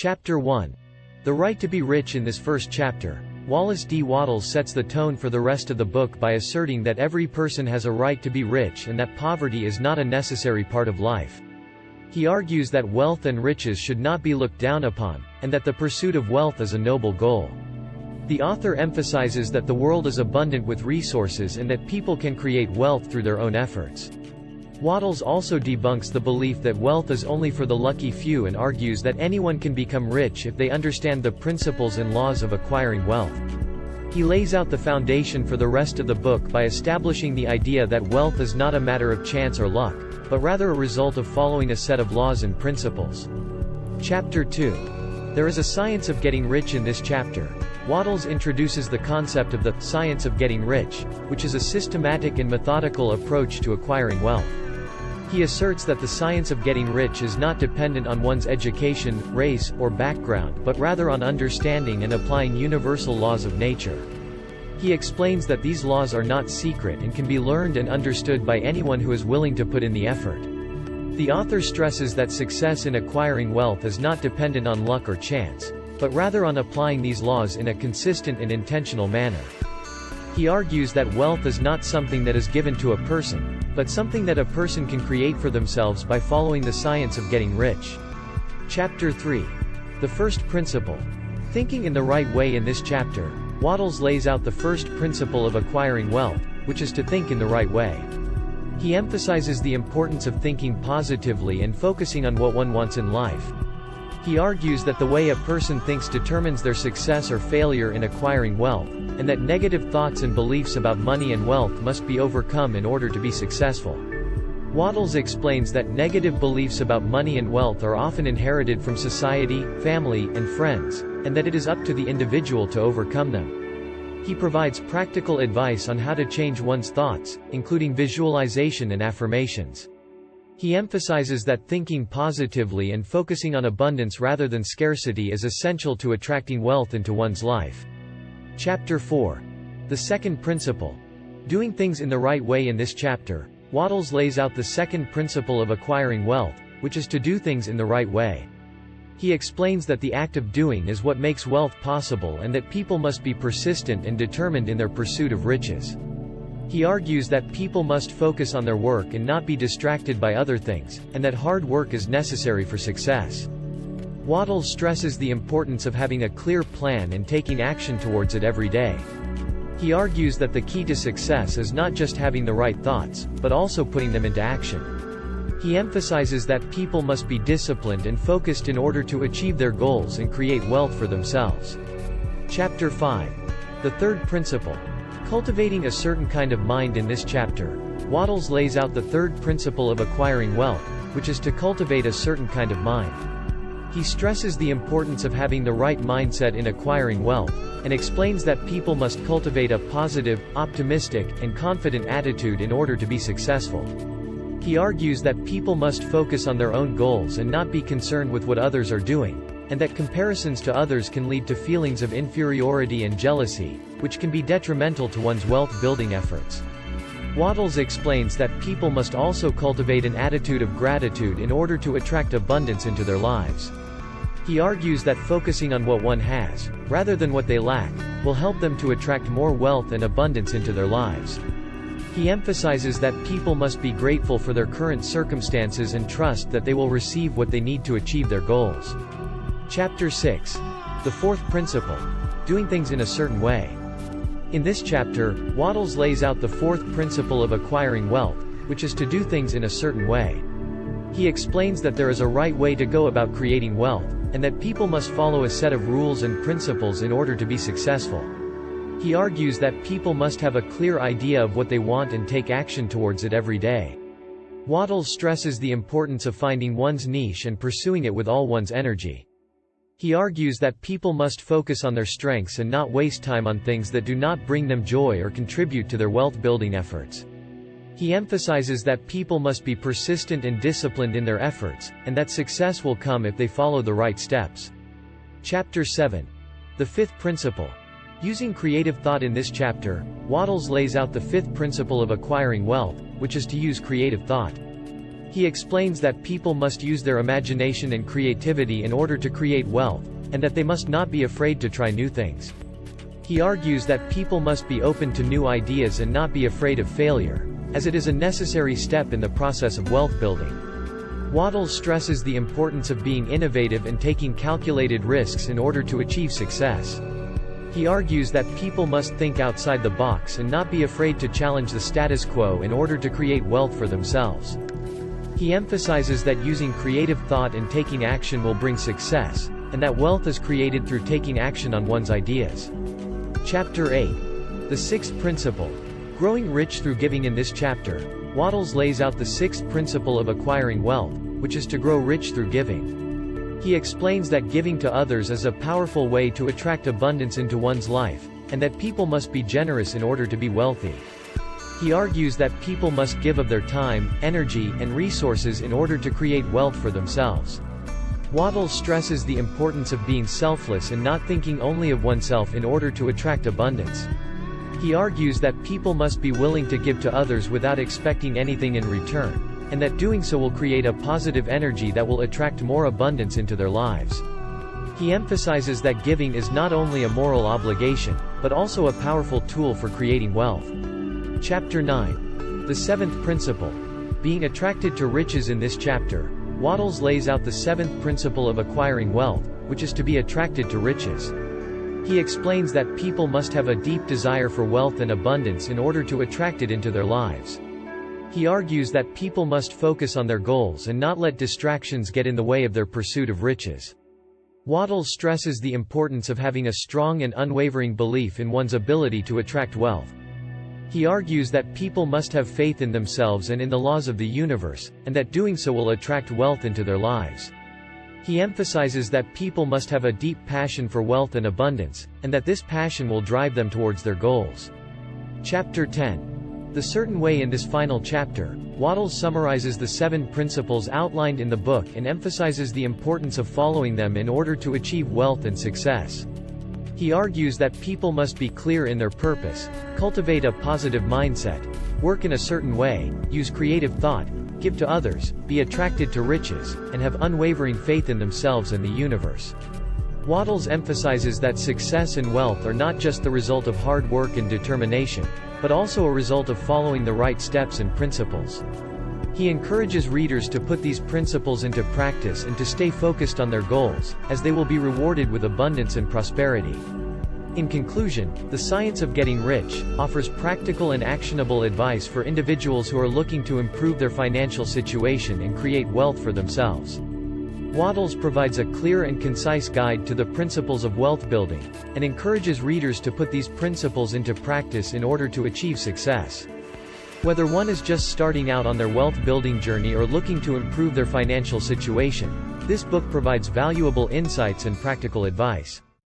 Chapter 1. The Right to be Rich. In this first chapter, Wallace D. Wattles sets the tone for the rest of the book by asserting that every person has a right to be rich and that poverty is not a necessary part of life. He argues that wealth and riches should not be looked down upon, and that the pursuit of wealth is a noble goal. The author emphasizes that the world is abundant with resources and that people can create wealth through their own efforts. Wattles also debunks the belief that wealth is only for the lucky few and argues that anyone can become rich if they understand the principles and laws of acquiring wealth. He lays out the foundation for the rest of the book by establishing the idea that wealth is not a matter of chance or luck, but rather a result of following a set of laws and principles. Chapter 2. There is a science of getting rich. In this chapter, Wattles introduces the concept of the science of getting rich, which is a systematic and methodical approach to acquiring wealth. He asserts that the science of getting rich is not dependent on one's education, race, or background, but rather on understanding and applying universal laws of nature. He explains that these laws are not secret and can be learned and understood by anyone who is willing to put in the effort. The author stresses that success in acquiring wealth is not dependent on luck or chance, but rather on applying these laws in a consistent and intentional manner. He argues that wealth is not something that is given to a person, but something that a person can create for themselves by following the science of getting rich. Chapter 3. The First Principle. Thinking in the Right Way. In this chapter, Wattles lays out the first principle of acquiring wealth, which is to think in the right way. He emphasizes the importance of thinking positively and focusing on what one wants in life. He argues that the way a person thinks determines their success or failure in acquiring wealth, and that negative thoughts and beliefs about money and wealth must be overcome in order to be successful. Wattles explains that negative beliefs about money and wealth are often inherited from society, family, and friends, and that it is up to the individual to overcome them. He provides practical advice on how to change one's thoughts, including visualization and affirmations. He emphasizes that thinking positively and focusing on abundance rather than scarcity is essential to attracting wealth into one's life. Chapter 4. The Second Principle. Doing things in the right way. In this chapter, Wattles lays out the second principle of acquiring wealth, which is to do things in the right way. He explains that the act of doing is what makes wealth possible and that people must be persistent and determined in their pursuit of riches. He argues that people must focus on their work and not be distracted by other things, and that hard work is necessary for success. Wattles stresses the importance of having a clear plan and taking action towards it every day. He argues that the key to success is not just having the right thoughts, but also putting them into action. He emphasizes that people must be disciplined and focused in order to achieve their goals and create wealth for themselves. Chapter 5. The Third Principle. Cultivating a certain kind of mind. In this chapter, Wattles lays out the third principle of acquiring wealth, which is to cultivate a certain kind of mind. He stresses the importance of having the right mindset in acquiring wealth, and explains that people must cultivate a positive, optimistic, and confident attitude in order to be successful. He argues that people must focus on their own goals and not be concerned with what others are doing, and that comparisons to others can lead to feelings of inferiority and jealousy, which can be detrimental to one's wealth-building efforts. Wattles explains that people must also cultivate an attitude of gratitude in order to attract abundance into their lives. He argues that focusing on what one has, rather than what they lack, will help them to attract more wealth and abundance into their lives. He emphasizes that people must be grateful for their current circumstances and trust that they will receive what they need to achieve their goals. Chapter 6. The Fourth Principle. Doing things in a certain way. In this chapter, Wattles lays out the fourth principle of acquiring wealth, which is to do things in a certain way. He explains that there is a right way to go about creating wealth, and that people must follow a set of rules and principles in order to be successful. He argues that people must have a clear idea of what they want and take action towards it every day. Wattles stresses the importance of finding one's niche and pursuing it with all one's energy. He argues that people must focus on their strengths and not waste time on things that do not bring them joy or contribute to their wealth-building efforts. He emphasizes that people must be persistent and disciplined in their efforts, and that success will come if they follow the right steps. Chapter 7. The Fifth Principle. Using creative thought. In this chapter, Wattles lays out the fifth principle of acquiring wealth, which is to use creative thought. He explains that people must use their imagination and creativity in order to create wealth, and that they must not be afraid to try new things. He argues that people must be open to new ideas and not be afraid of failure, as it is a necessary step in the process of wealth building. Wattles stresses the importance of being innovative and taking calculated risks in order to achieve success. He argues that people must think outside the box and not be afraid to challenge the status quo in order to create wealth for themselves. He emphasizes that using creative thought and taking action will bring success, and that wealth is created through taking action on one's ideas. Chapter 8. The Sixth Principle. Growing Rich Through Giving. In this chapter, Wattles lays out the sixth principle of acquiring wealth, which is to grow rich through giving. He explains that giving to others is a powerful way to attract abundance into one's life, and that people must be generous in order to be wealthy. He argues that people must give of their time, energy, and resources in order to create wealth for themselves. Wattles stresses the importance of being selfless and not thinking only of oneself in order to attract abundance. He argues that people must be willing to give to others without expecting anything in return, and that doing so will create a positive energy that will attract more abundance into their lives. He emphasizes that giving is not only a moral obligation, but also a powerful tool for creating wealth. Chapter 9. The Seventh Principle. Being attracted to riches. In this chapter, Wattles lays out the seventh principle of acquiring wealth, which is to be attracted to riches. He explains that people must have a deep desire for wealth and abundance in order to attract it into their lives. He argues that people must focus on their goals and not let distractions get in the way of their pursuit of riches. Wattles stresses the importance of having a strong and unwavering belief in one's ability to attract wealth. He argues that people must have faith in themselves and in the laws of the universe, and that doing so will attract wealth into their lives. He emphasizes that people must have a deep passion for wealth and abundance, and that this passion will drive them towards their goals. Chapter 10. The Certain Way. In this final chapter, Wattles summarizes the 7 principles outlined in the book and emphasizes the importance of following them in order to achieve wealth and success. He argues that people must be clear in their purpose, cultivate a positive mindset, work in a certain way, use creative thought, give to others, be attracted to riches, and have unwavering faith in themselves and the universe. Wattles emphasizes that success and wealth are not just the result of hard work and determination, but also a result of following the right steps and principles. He encourages readers to put these principles into practice and to stay focused on their goals, as they will be rewarded with abundance and prosperity. In conclusion, The Science of Getting Rich offers practical and actionable advice for individuals who are looking to improve their financial situation and create wealth for themselves. Wattles provides a clear and concise guide to the principles of wealth building, and encourages readers to put these principles into practice in order to achieve success. Whether one is just starting out on their wealth-building journey or looking to improve their financial situation, this book provides valuable insights and practical advice.